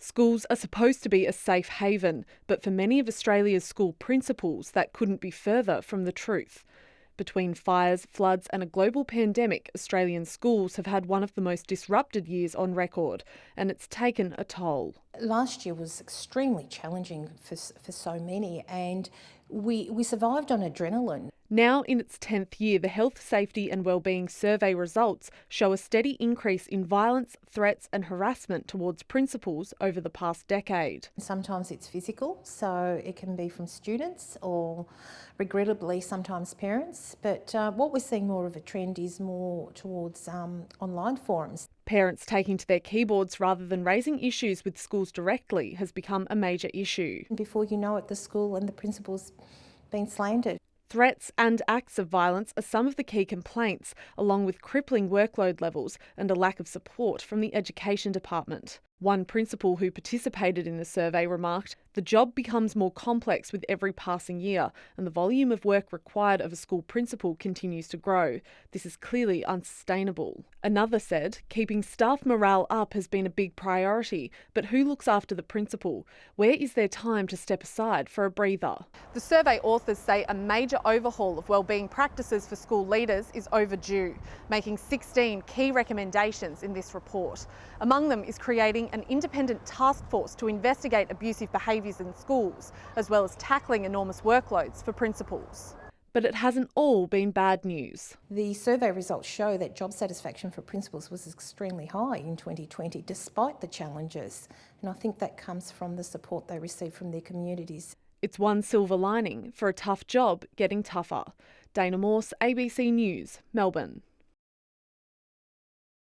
Schools are supposed to be a safe haven, but for many of Australia's school principals, that couldn't be further from the truth. Between fires, floods and a global pandemic, Australian schools have had one of the most disrupted years on record, and it's taken a toll. Last year was extremely challenging for so many, and we survived on adrenaline. Now in its 10th year, the Health, Safety and Wellbeing Survey results show a steady increase in violence, threats and harassment towards principals over the past decade. Sometimes it's physical, so it can be from students or regrettably sometimes parents, but what we're seeing more of a trend is more towards online forums. Parents taking to their keyboards rather than raising issues with schools directly has become a major issue. Before you know it, the school and the principal's been slandered. Threats and acts of violence are some of the key complaints, along with crippling workload levels and a lack of support from the Education Department. One principal who participated in the survey remarked, "The job becomes more complex with every passing year, and the volume of work required of a school principal continues to grow. This is clearly unsustainable." Another said, "Keeping staff morale up has been a big priority, but who looks after the principal? Where is there time to step aside for a breather?" The survey authors say a major overhaul of wellbeing practices for school leaders is overdue, making 16 key recommendations in this report. Among them is creating an independent task force to investigate abusive behaviours in schools, as well as tackling enormous workloads for principals. But it hasn't all been bad news. The survey results show that job satisfaction for principals was extremely high in 2020, despite the challenges. And I think that comes from the support they receive from their communities. It's one silver lining for a tough job getting tougher. Dana Morse, ABC News, Melbourne.